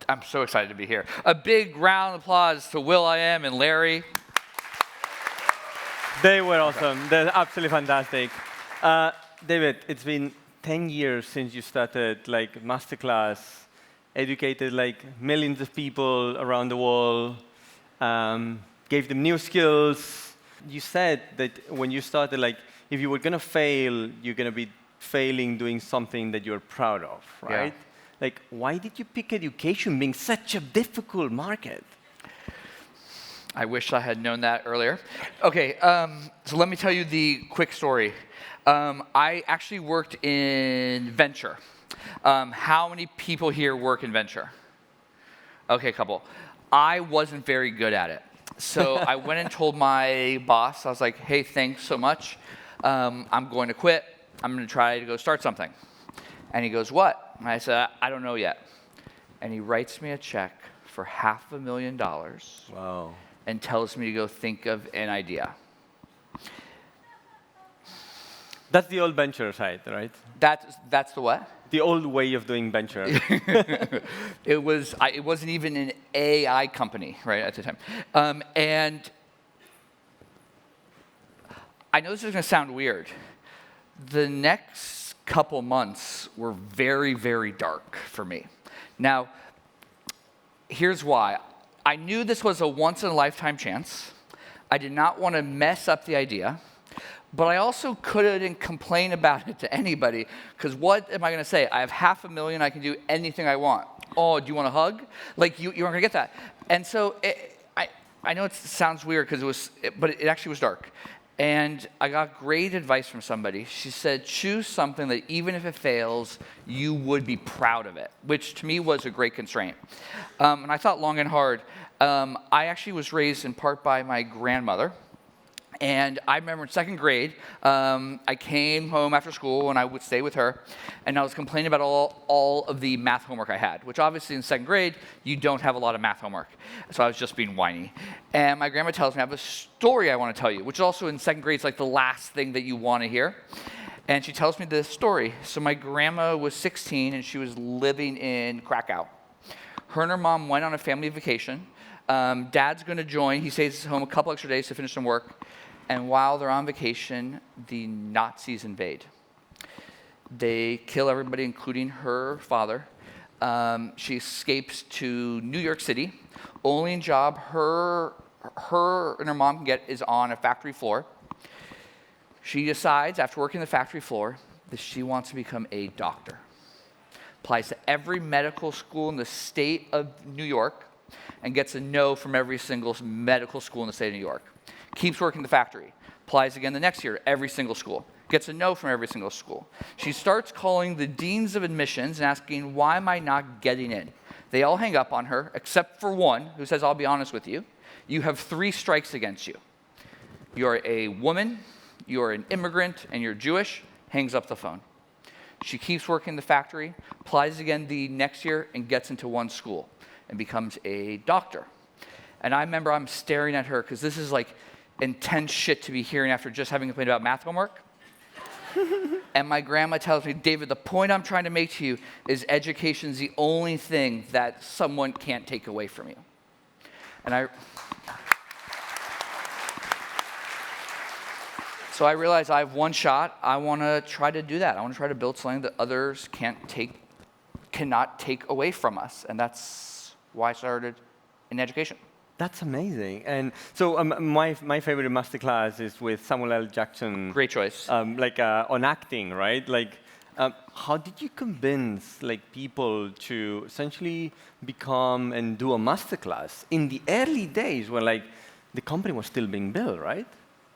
I'm so excited to be here. A big round of applause to Will.i.am and Larry. They were awesome. They're absolutely fantastic. David, it's been 10 years since you started like MasterClass, educated like millions of people around the world, gave them new skills. You said that when you started, like, if you were going to fail, you're going to be failing doing something that you're proud of, right? Yeah. Like, why did you pick education being such a difficult market? I wish I had known that earlier. Okay, so let me tell you the quick story. I actually worked in venture. How many people here work in venture? Okay, a couple. I wasn't very good at it. So I went and told my boss, I was like, hey, thanks so much. I'm going to quit. I'm going to try to go start something. And he goes, what? And I said, I don't know yet. And he writes me a check for $500,000. Wow. And tells me to go think of an idea. That's the old venture side, right? That's the what? The old way of doing venture. It wasn't even an AI company, right, at the time. And I know this is going to sound weird. The next couple months were very, very dark for me. Now, here's why. I knew this was a once-in-a-lifetime chance. I did not want to mess up the idea, but I also couldn't complain about it to anybody, because what am I going to say? I have $500,000, I can do anything I want. Oh, do you want a hug? Like, you aren't going to get that. And so I know it sounds weird, but it actually was dark. And I got great advice from somebody. She said, choose something that even if it fails, you would be proud of it, which to me was a great constraint. And I thought long and hard. I actually was raised in part by my grandmother. And I remember in second grade, I came home after school and I would stay with her. And I was complaining about all of the math homework I had, which obviously in second grade, you don't have a lot of math homework. So I was just being whiny. And my grandma tells me I have a story I want to tell you, which also in second grade is like the last thing that you want to hear. And she tells me this story. So my grandma was 16 and she was living in Krakow. Her and her mom went on a family vacation. Dad's going to join. He stays home a couple extra days to finish some work. And while they're on vacation, the Nazis invade. They kill everybody, including her father. She escapes to New York City. Only job her and her mom can get is on a factory floor. She decides, after working the factory floor, that she wants to become a doctor. Applies to every medical school in the state of New York and gets a no from every single medical school in the state of New York. Keeps working the factory. Applies again the next year to every single school. Gets a no from every single school. She starts calling the deans of admissions and asking, why am I not getting in? They all hang up on her, except for one who says, I'll be honest with you. You have 3 strikes against you. You're a woman, you're an immigrant, and you're Jewish. Hangs up the phone. She keeps working the factory, applies again the next year, and gets into one school and becomes a doctor. And I remember I'm staring at her, because this is like intense shit to be hearing after just having complained about math homework. And my grandma tells me, David, the point I'm trying to make to you is education's the only thing that someone can't take away from you. And so I realized I have one shot. I want to try to do that. I want to try to build something that others cannot take away from us. And that's why I started in education. That's amazing. And so my favorite masterclass is with Samuel L. Jackson. Great choice. On acting, right? Like, how did you convince like people to essentially become and do a masterclass in the early days when like the company was still being built, right?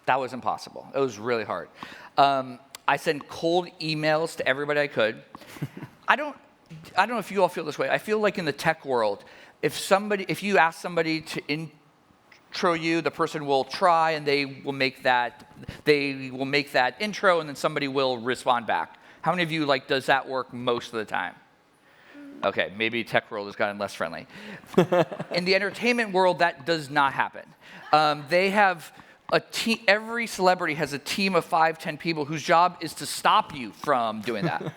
That was impossible. It was really hard. I sent cold emails to everybody I could. I don't know if you all feel this way. I feel like in the tech world, if you ask somebody to intro you, the person will try and they will make that intro, and then somebody will respond back. How many of you does that work most of the time? Okay, maybe tech world has gotten less friendly. In the entertainment world, that does not happen. They have a team. Every celebrity has a team of 5, 10 people whose job is to stop you from doing that.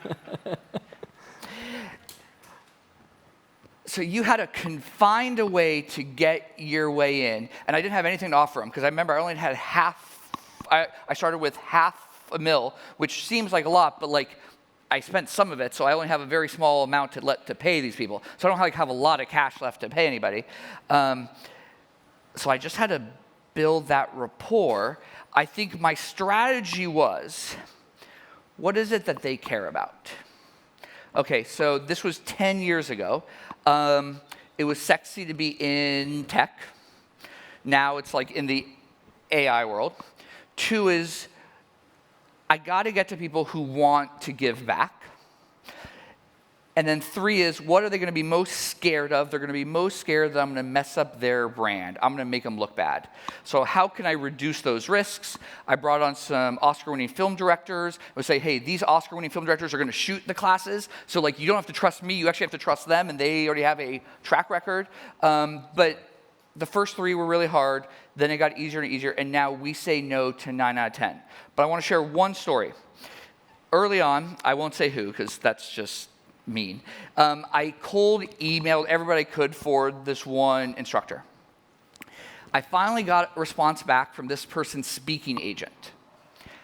So you had to find a way to get your way in, and I didn't have anything to offer them, because I remember I only had I started with $500,000, which seems like a lot, but like I spent some of it, so I only have a very small amount to pay these people. So I don't have a lot of cash left to pay anybody. So I just had to build that rapport. I think my strategy was, what is it that they care about? Okay, so this was 10 years ago. It was sexy to be in tech. Now it's like in the AI world. 2 is, I got to get to people who want to give back. And then 3 is, what are they going to be most scared of? They're going to be most scared that I'm going to mess up their brand. I'm going to make them look bad. So how can I reduce those risks? I brought on some Oscar-winning film directors. I would say, hey, these Oscar-winning film directors are going to shoot the classes. So like, you don't have to trust me. You actually have to trust them, and they already have a track record. But the first 3 were really hard. Then it got easier and easier. And now we say no to 9 out of 10. But I want to share one story. Early on, I won't say who, because that's just mean. I cold emailed everybody I could for this one instructor. I finally got a response back from this person's speaking agent.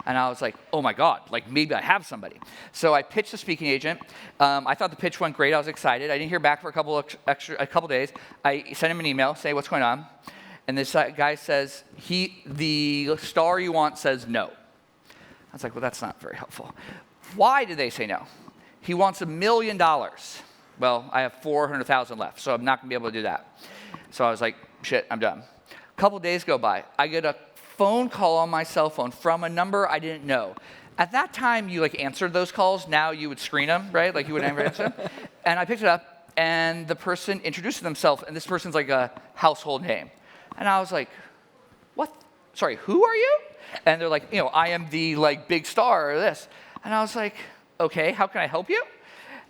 And I was like, oh my God, like maybe I have somebody. So I pitched the speaking agent. I thought the pitch went great. I was excited. I didn't hear back for a couple days. I sent him an email, say what's going on. And this guy says, the star you want says no. I was like, well, that's not very helpful. Why did they say no? He wants $1 million. Well, I have 400,000 left, so I'm not going to be able to do that. So I was like, shit, I'm done. A couple days go by. I get a phone call on my cell phone from a number I didn't know. At that time, you like answered those calls. Now you would screen them, right? Like you would never answer them. And I picked it up, and the person introduced themselves, and this person's like a household name. And I was like, what? Sorry, who are you? And they're like, I am the like big star or this. And I was like, okay, how can I help you?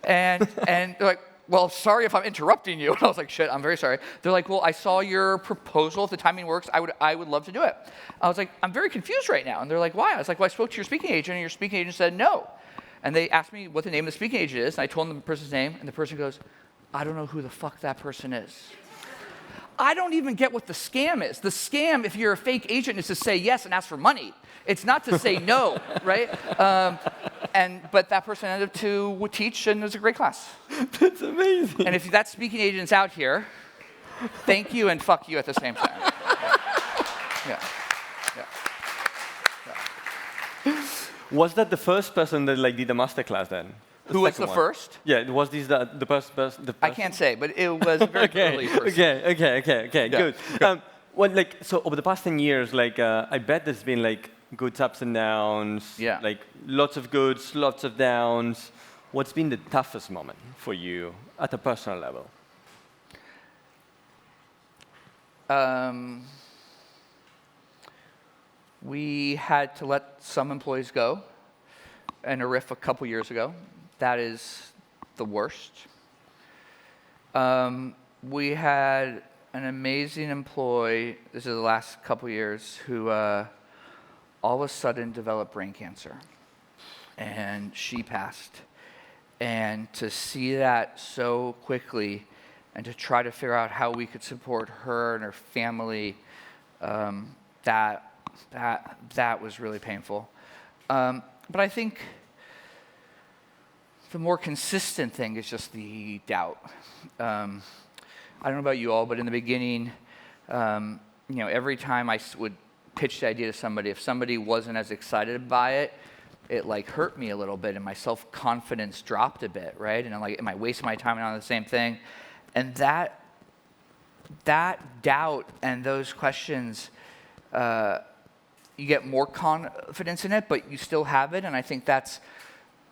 And they're like, well, sorry if I'm interrupting you. And I was like, shit, I'm very sorry. They're like, well, I saw your proposal. If the timing works, I would love to do it. I was like, I'm very confused right now. And they're like, why? I was like, well, I spoke to your speaking agent, and your speaking agent said no. And they asked me what the name of the speaking agent is, and I told them the person's name, and the person goes, I don't know who the fuck that person is. I don't even get what the scam is. The scam, if you're a fake agent, is to say yes and ask for money. It's not to say no, right? But that person ended up to teach, and it was a great class. That's amazing. And if that speaking agent's out here, thank you and fuck you at the same time. Yeah. Was that the first person that like did a masterclass then? Who was the first? Yeah, was this the first person? I can't say, but it was a very early person. Okay, Yeah. good. Well, so over the past 10 years, I bet there's been good ups and downs. Yeah. Like lots of goods, lots of downs. What's been the toughest moment for you at a personal level? We had to let some employees go in a riff a couple years ago. That is the worst. We had an amazing employee, this is the last couple years, who all of a sudden developed brain cancer. And she passed. And to see that so quickly and to try to figure out how we could support her and her family, that was really painful. But I think the more consistent thing is just the doubt. I don't know about you all, but in the beginning, every time I would pitch the idea to somebody, if somebody wasn't as excited by it, it hurt me a little bit, and my self-confidence dropped a bit, right? And I'm like, am I wasting my time on the same thing? And that doubt and those questions, you get more confidence in it, but you still have it, and I think that's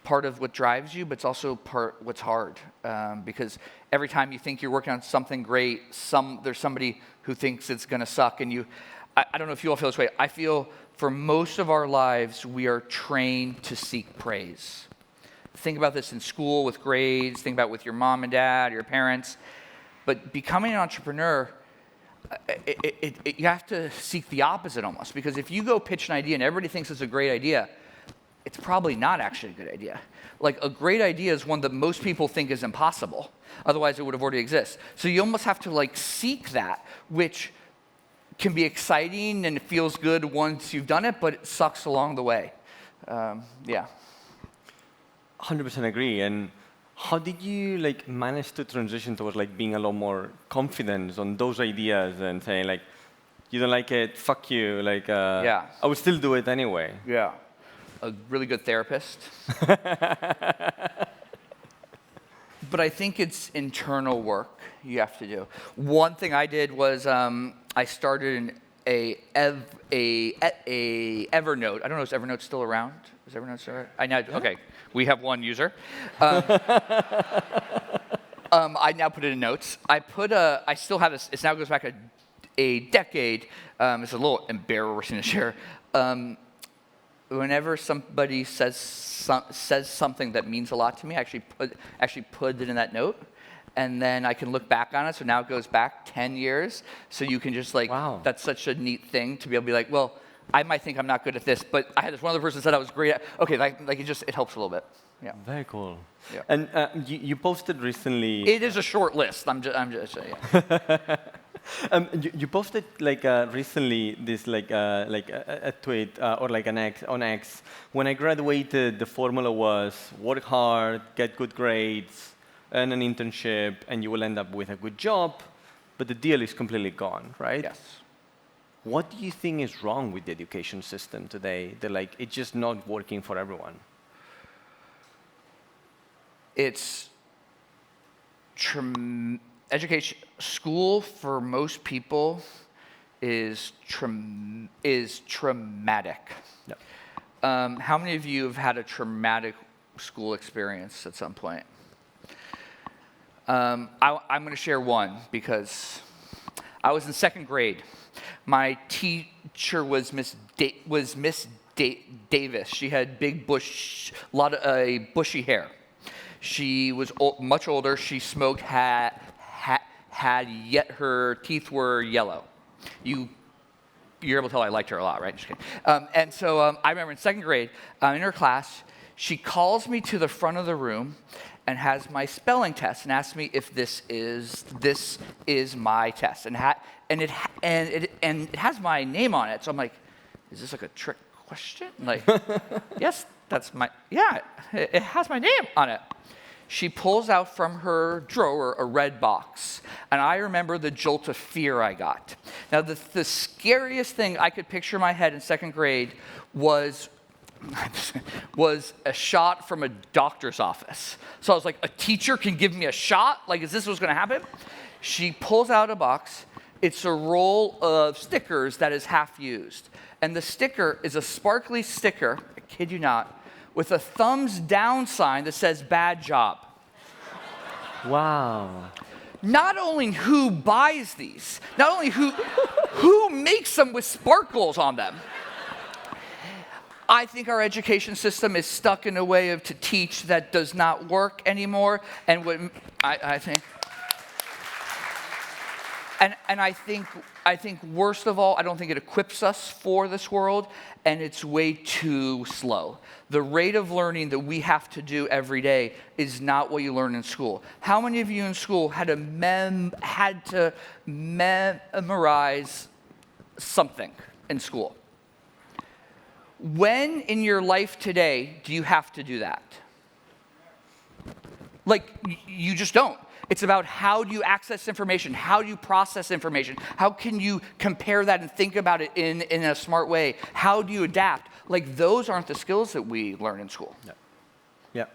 part of what drives you, but it's also what's hard, because every time you think you're working on something great, there's somebody who thinks it's going to suck, and I don't know if you all feel this way. I feel for most of our lives, we are trained to seek praise. Think about this in school with grades, think about it with your mom and dad, your parents, but becoming an entrepreneur, you have to seek the opposite almost, because if you go pitch an idea and everybody thinks it's a great idea, it's probably not actually a good idea. A great idea is one that most people think is impossible. Otherwise, it would have already existed. So you almost have to like seek that, which can be exciting and it feels good once you've done it, but it sucks along the way. Yeah. 100% agree. And how did you like manage to transition towards like being a lot more confident on those ideas and saying like, you don't like it, fuck you, like Yeah. I would still do it anyway. Yeah. A really good therapist. But I think it's internal work you have to do. One thing I did was I started a Evernote. I don't know, is Evernote still around? Is Evernote still around? I know. Okay, we have one user. I now put it in notes. I still have this. It now goes back a decade. It's a little embarrassing to share. Whenever somebody says something that means a lot to me, I actually put it in that note, and then I can look back on it. So now it goes back 10 years. So you can just like, wow. That's such a neat thing to be able to be like, well, I might think I'm not good at this, but I had this one other person said I was great at. Okay, like it helps a little bit. Yeah. Very cool. Yeah. And you posted recently. It is a short list. I'm just yeah. You posted like recently this like a tweet or like an X on X. When I graduated, the formula was work hard, get good grades, earn an internship, and you will end up with a good job. But the deal is completely gone, right? Yes. What do you think is wrong with the education system today? That like it's just not working for everyone. It's education. School for most people is traumatic. Yep. How many of you have had a traumatic school experience at some point? I'm going to share one because I was in second grade. My teacher was Miss Davis. She had big bushy hair. She was much older. She smoked, yet her teeth were yellow. You're able to tell I liked her a lot, right? Just kidding. And so I remember in second grade, in her class, she calls me to the front of the room and has my spelling test and asks me if this is my test, and it has my name on it. So I'm like, is this like a trick question? Like, yes, it has my name on it. She pulls out from her drawer a red box, and I remember the jolt of fear I got. Now, the scariest thing I could picture in my head in second grade was a shot from a doctor's office. So I was like, a teacher can give me a shot? Like, is this what's going to happen? She pulls out a box. It's a roll of stickers that is half used. And the sticker is a sparkly sticker, I kid you not, with a thumbs down sign that says bad job. Wow. Not only who buys these, not only who makes them with sparkles on them. I think our education system is stuck in a way to teach that does not work anymore. And what I think, and I think worst of all, I don't think it equips us for this world, and it's way too slow. The rate of learning that we have to do every day is not what you learn in school. How many of you in school had to memorize something in school? When in your life today do you have to do that? Like, you just don't. It's about how do you access information? How do you process information? How can you compare that and think about it in a smart way? How do you adapt? Like, those aren't the skills that we learn in school. Yeah. Yeah.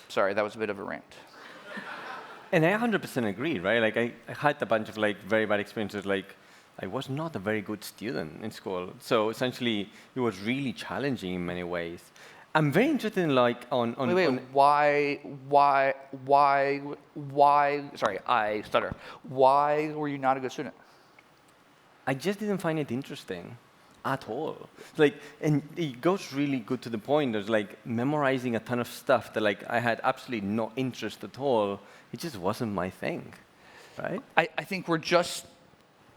Sorry, that was a bit of a rant. And I 100% agree, right? Like, I had a bunch of like very bad experiences. Like, I was not a very good student in school. So essentially, it was really challenging in many ways. I'm very interested in like why, sorry, I stutter. Why were you not a good student? I just didn't find it interesting at all. Like, and it goes really good to the point. There's like memorizing a ton of stuff that like I had absolutely no interest at all. It just wasn't my thing, right? I think we're just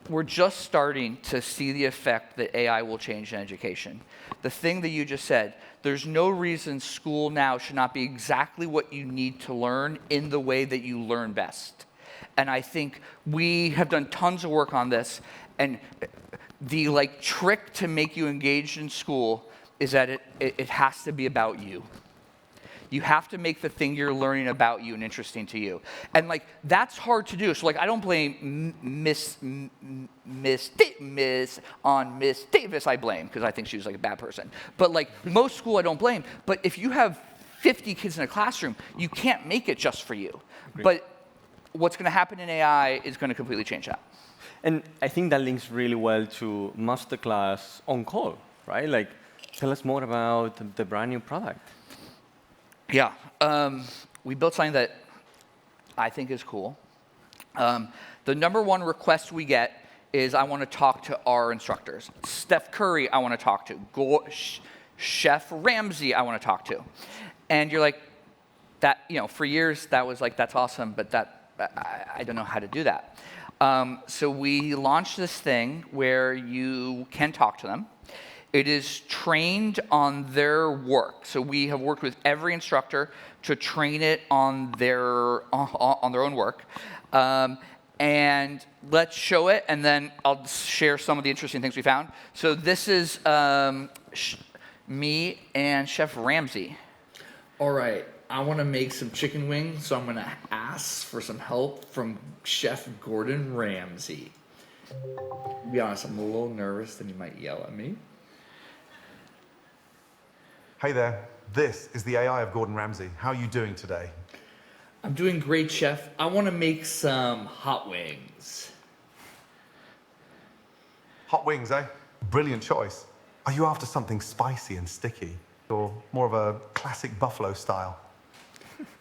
we're just starting to see the effect that AI will change in education. The thing that you just said, there's no reason school now should not be exactly what you need to learn in the way that you learn best. And I think we have done tons of work on this, and the trick to make you engaged in school is that it has to be about you. You have to make the thing you're learning about you and interesting to you. And that's hard to do. So I don't blame Miss Davis, I blame, because I think she was a bad person. But most school I don't blame. But if you have 50 kids in a classroom, you can't make it just for you. Agreed. But what's going to happen in AI is going to completely change that. And I think that links really well to MasterClass on call, right? Tell us more about the brand new product. Yeah, we built something that I think is cool. The number one request we get is, I want to talk to our instructors. Steph Curry, I want to talk to. Chef Ramsay, I want to talk to. And you're that, for years, that was that's awesome, but I don't know how to do that. So we launched this thing where you can talk to them. It is trained on their work. So we have worked with every instructor to train it on their own work. And let's show it, and then I'll share some of the interesting things we found. So this is me and Chef Ramsay. All right, I want to make some chicken wings, so I'm going to ask for some help from Chef Gordon Ramsay. To be honest, I'm a little nervous that he might yell at me. Hey there, this is the AI of Gordon Ramsay. How are you doing today? I'm doing great, Chef. I want to make some hot wings. Hot wings, eh? Brilliant choice. Are you after something spicy and sticky, or more of a classic buffalo style?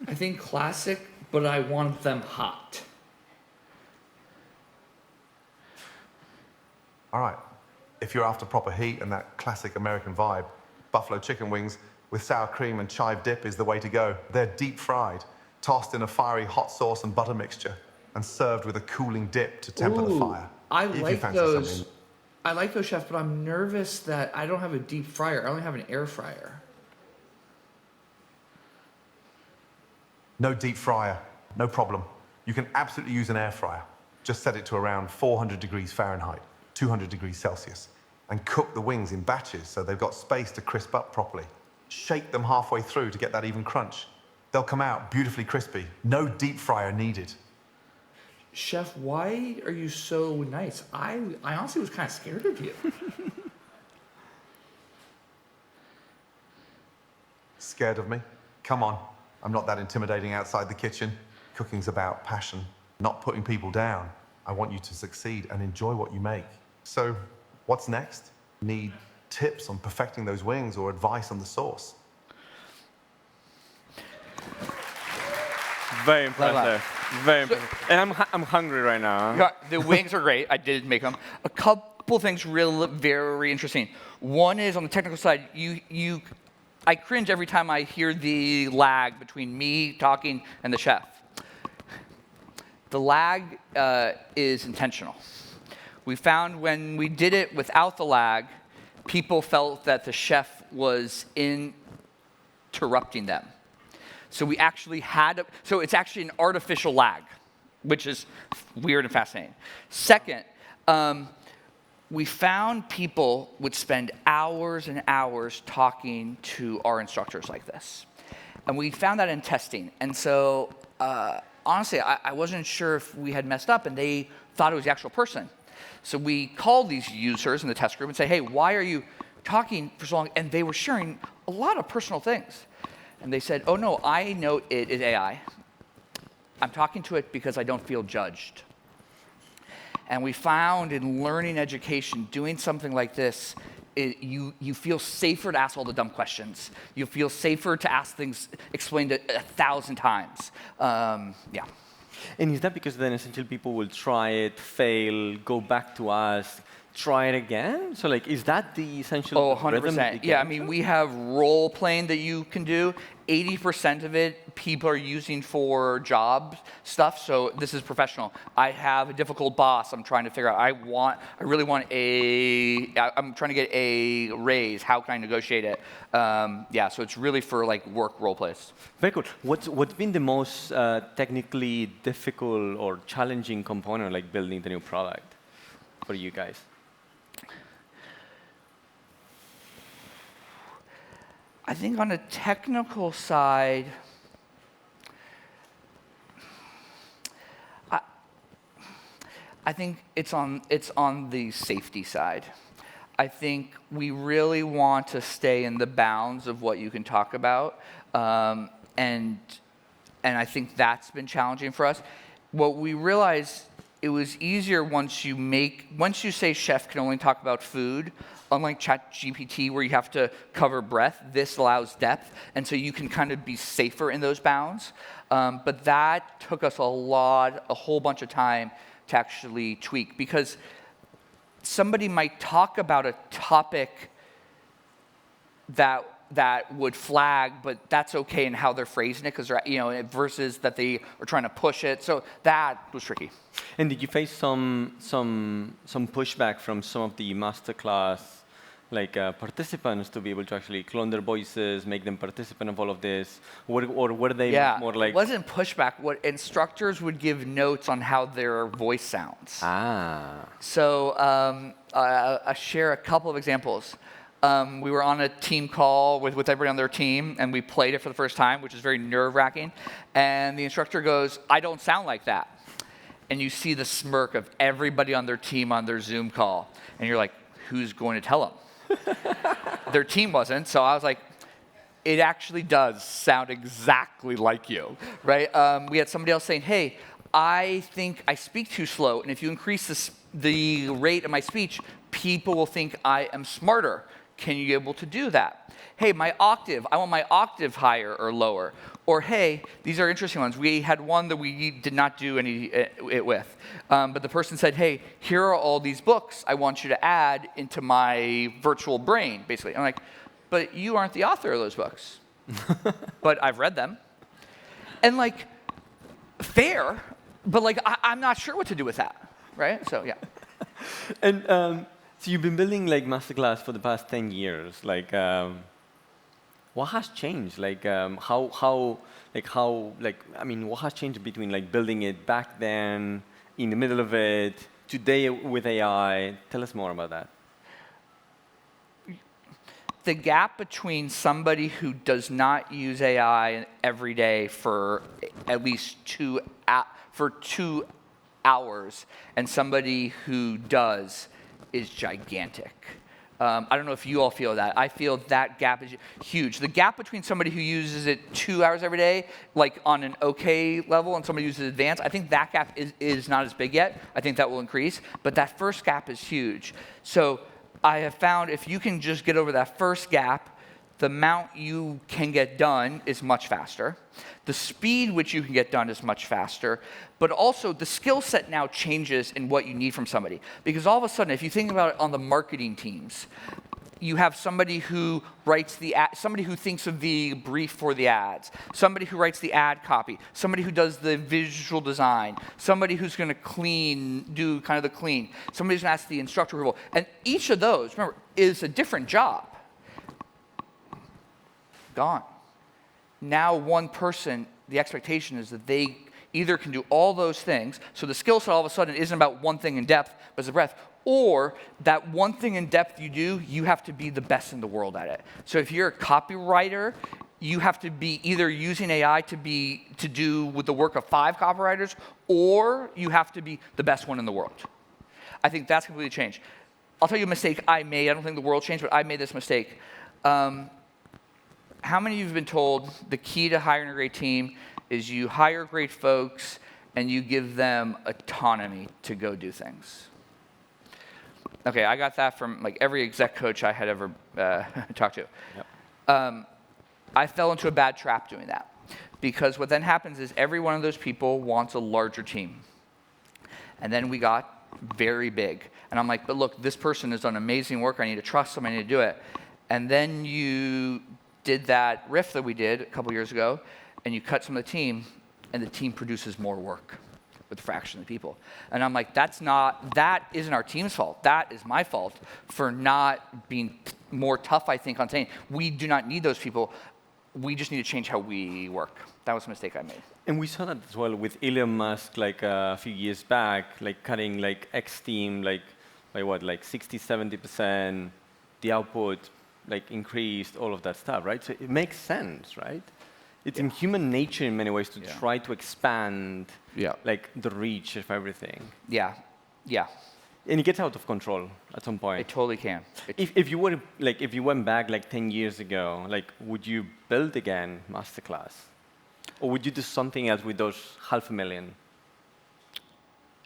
I think classic, but I want them hot. All right, if you're after proper heat and that classic American vibe, buffalo chicken wings with sour cream and chive dip is the way to go. They're deep fried, tossed in a fiery hot sauce and butter mixture, and served with a cooling dip to temper the fire. I If you like fancy those. something- I like those, Chef, but I'm nervous that I don't have a deep fryer. I only have an air fryer. No deep fryer, no problem. You can absolutely use an air fryer. Just set it to around 400 degrees Fahrenheit, 200 degrees Celsius, and cook the wings in batches so they've got space to crisp up properly. Shake them halfway through to get that even crunch. They'll come out beautifully crispy. No deep fryer needed. Chef, why are you so nice? I honestly was kind of scared of you. Scared of me? Come on. I'm not that intimidating outside the kitchen. Cooking's about passion, not putting people down. I want you to succeed and enjoy what you make. So, what's next? Need tips on perfecting those wings or advice on the sauce? Very impressive. Very impressive. And I'm hungry right now. Yeah, the wings are great. I did make them. A couple things very interesting. One is on the technical side, I cringe every time I hear the lag between me talking and the chef. The lag is intentional. We found when we did it without the lag, people felt that the chef was interrupting them. So we actually so it's actually an artificial lag, which is weird and fascinating. Second, we found people would spend hours and hours talking to our instructors like this. And we found that in testing. And so honestly, I wasn't sure if we had messed up, and they thought it was the actual person. So we called these users in the test group and say, hey, why are you talking for so long? And they were sharing a lot of personal things. And they said, oh, no, I know it is AI. I'm talking to it because I don't feel judged. And we found in learning education, doing something like this, you feel safer to ask all the dumb questions. You feel safer to ask things explained 1,000 times. Yeah. And is that because then essentially people will try it, fail, go back to us, try it again? So like, is that the essential Oh, rhythm that 100%. you Yeah, I get mean, into? we have role playing that you can do. 80% of it people are using for job stuff. So this is professional. I have a difficult boss. I'm trying to figure out. I'm trying to get a raise. How can I negotiate it? Yeah, so it's really for like work role plays. Very cool. What's been the most technically difficult or challenging component, like building the new product for you guys? I think on a technical side, I think it's on the safety side. I think we really want to stay in the bounds of what you can talk about, and I think that's been challenging for us. What we realized, it was easier once you say chef can only talk about food. Unlike ChatGPT, where you have to cover breadth, this allows depth, and so you can kind of be safer in those bounds. But that took us a whole bunch of time to actually tweak, because somebody might talk about a topic that would flag, but that's okay in how they're phrasing it, because versus that they are trying to push it. So that was tricky. And did you face some pushback from some of the MasterClass participants to be able to actually clone their voices, make them participant of all of this, or were they more like? It wasn't pushback. What instructors would give notes on how their voice sounds. So I'll share a couple of examples. We were on a team call with everybody on their team, and we played it for the first time, which is very nerve-wracking. And the instructor goes, "I don't sound like that." And you see the smirk of everybody on their team on their Zoom call. And you're like, who's going to tell them? Their team wasn't, so I was like, it actually does sound exactly like you, right? We had somebody else saying, hey, I think I speak too slow, and if you increase the rate of my speech, people will think I am smarter. Can you be able to do that? Hey, I want my octave higher or lower. Or hey, these are interesting ones. We had one that we did not do it with. But the person said, hey, here are all these books I want you to add into my virtual brain, basically. I'm like, but you aren't the author of those books. But I've read them. And like, fair, but like, I'm not sure what to do with that, right? So yeah. And so you've been building like MasterClass for the past 10 years. Like, what has changed? Like, what has changed between like building it back then, in the middle of it, today with AI? Tell us more about that. The gap between somebody who does not use AI every day for at least 2 hours and somebody who does is gigantic. I don't know if you all feel that. I feel that gap is huge. The gap between somebody who uses it 2 hours every day, like on an okay level, and somebody who uses it advanced, I think that gap is not as big yet. I think that will increase. But that first gap is huge. So I have found if you can just get over that first gap, the amount you can get done is much faster. The speed which you can get done is much faster. But also, the skill set now changes in what you need from somebody. Because all of a sudden, if you think about it on the marketing teams, you have somebody who writes somebody who thinks of the brief for the ads, somebody who writes the ad copy, somebody who does the visual design, somebody who's going to do kind of the clean, somebody who's going to ask the instructor role. And each of those, remember, is a different job. Gone. Now one person, the expectation is that they either can do all those things, so the skill set all of a sudden isn't about one thing in depth, but it's the breadth, or that one thing in depth you do, you have to be the best in the world at it. So if you're a copywriter, you have to be either using AI to do with the work of 5 copywriters, or you have to be the best one in the world. I think that's completely changed. I'll tell you a mistake I made. I don't think the world changed, but I made this mistake. How many of you have been told the key to hiring a great team is you hire great folks and you give them autonomy to go do things? Okay, I got that from like every exec coach I had ever talked to. Yep. I fell into a bad trap doing that, because what then happens is every one of those people wants a larger team. And then we got very big. And I'm like, but look, this person has done amazing work. I need to trust them. I need to do it. And then you did that riff that we did a couple years ago, and you cut some of the team, and the team produces more work with a fraction of the people. And I'm like, that isn't our team's fault. That is my fault for not being more tough, I think, on saying, we do not need those people. We just need to change how we work. That was a mistake I made. And we saw that as well with Elon Musk, like a few years back, like cutting like X team, like by what, like 60, 70%, the output like increased, all of that stuff, right? So it makes sense, right? It's in human nature in many ways to try to expand like the reach of everything. Yeah, yeah. And it gets out of control at some point. It totally can. If you were like, if you went back like 10 years ago, like, would you build again MasterClass, or would you do something else with those 500,000?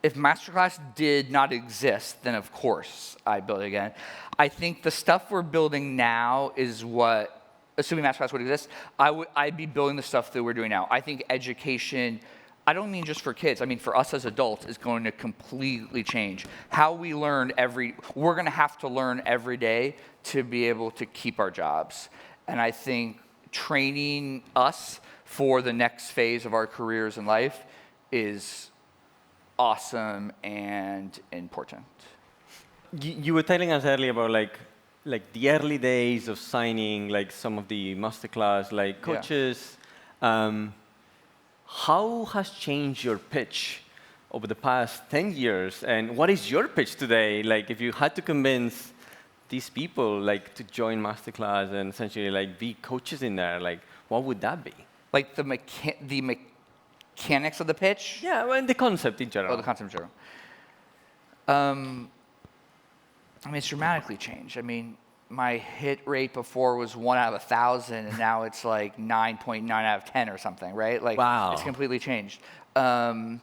If MasterClass did not exist, then of course I'd build it again. I think the stuff we're building now is what, assuming MasterClass would exist, I'd be building the stuff that we're doing now. I think education, I don't mean just for kids, I mean for us as adults, is going to completely change. How we learn we're going to have to learn every day to be able to keep our jobs. And I think training us for the next phase of our careers in life is awesome and important. You were telling us earlier about like the early days of signing like some of the MasterClass like coaches. How has changed your pitch over the past 10 years? And what is your pitch today? Like if you had to convince these people like to join MasterClass and essentially like be coaches in there, like what would that be? Like the mechanics of the pitch? Yeah, well, and the concept in general. Oh, the concept in general. I mean, it's dramatically changed. I mean, my hit rate before was 1 out of 1,000, and now it's like 9.9 out of 10 or something, right? Like, wow. It's completely changed. So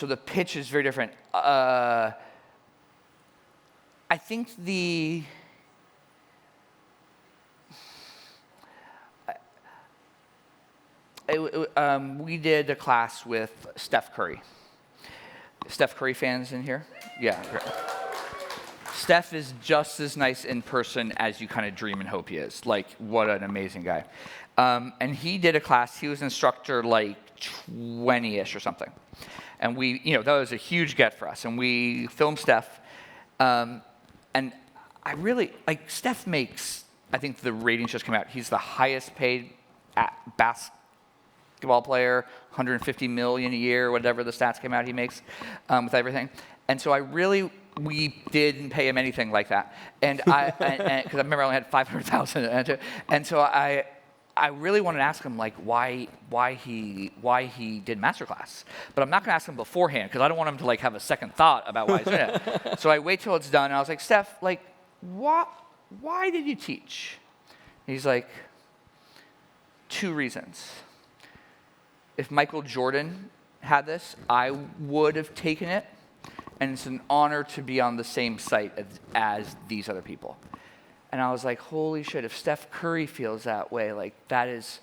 the pitch is very different. I think we did a class with Steph Curry. Steph Curry fans in here? Yeah. Great. Steph is just as nice in person as you kind of dream and hope he is. Like, what an amazing guy. And he did a class. He was instructor like 20-ish or something. And that was a huge get for us. And we filmed Steph. And I really, like, Steph makes, I think the ratings just came out. He's the highest paid basketball player, $150 million a year, whatever the stats came out he makes with everything. And so we didn't pay him anything like that. And because I remember I only had 500,000. And so I really wanted to ask him like why he did MasterClass. But I'm not going to ask him beforehand because I don't want him to like have a second thought about why he's doing it. So I wait till it's done and I was like, Steph, like why did you teach? And he's like, 2 reasons. If Michael Jordan had this, I would have taken it. And it's an honor to be on the same site as these other people. And I was like, holy shit, if Steph Curry feels that way, like that is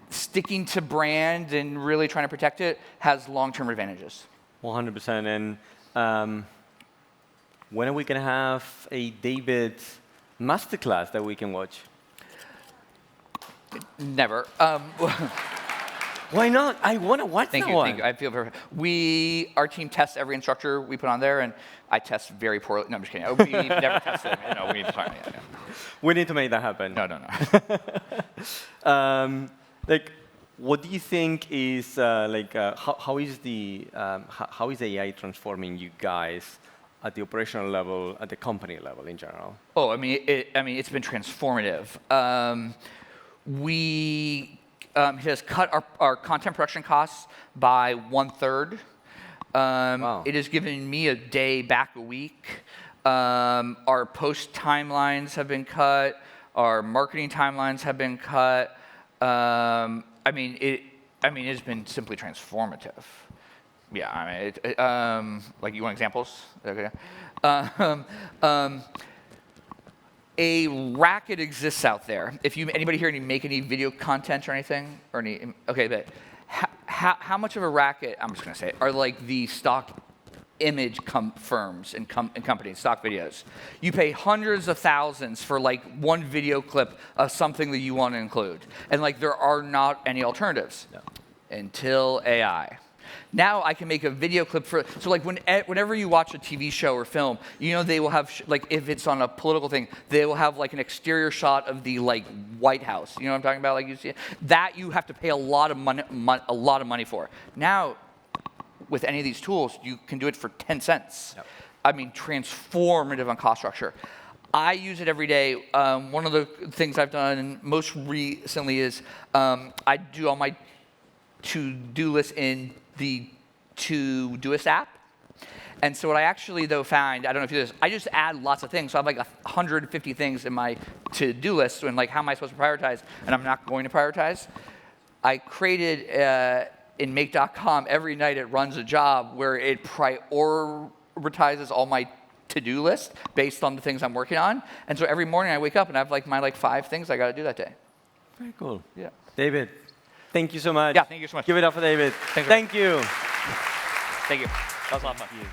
sticking to brand and really trying to protect it has long-term advantages. 100%. And when are we going to have a David MasterClass that we can watch? Never. Why not? I want to watch that one. Thank you. I feel perfect. Our team tests every instructor we put on there, and I test very poorly. No, I'm just kidding. We never tested them. No, we need to try it. We need to make that happen. No. Like, what do you think is how is AI transforming you guys at the operational level, at the company level in general? Oh, I mean, it's been transformative. It has cut our content production costs by 1/3. Wow. It has given me a day back a week. Our post timelines have been cut. Our marketing timelines have been cut. It's been simply transformative. Yeah, like you want examples? Okay. A racket exists out there. If anybody here make any video content or anything, but how much of a racket? I'm just gonna say it, are like the stock image firms and companies, stock videos. You pay hundreds of thousands for like one video clip of something that you want to include. And like there are not any alternatives until AI. Now I can make a video clip for, so like whenever you watch a TV show or film, you know they will have, like if it's on a political thing, they will have like an exterior shot of the like White House. You know what I'm talking about? Like you see it? That you have to pay a lot of money for. Now, with any of these tools, you can do it for 10 cents. Yep. I mean, transformative on cost structure. I use it every day. One of the things I've done most recently is I do all my to-do list in the Todoist app. And so what I actually, though, found, I don't know if you do this, I just add lots of things. So I have like 150 things in my to-do list, and like, how am I supposed to prioritize? And I'm not going to prioritize. I created in Make.com, every night it runs a job where it prioritizes all my to-do list based on the things I'm working on. And so every morning I wake up and I have like my 5 things I got to do that day. Very cool. Yeah. David, thank you so much. Yeah, thank you so much. Give it up for David. Thank you. Thank you. Thank you. That was a lot of fun.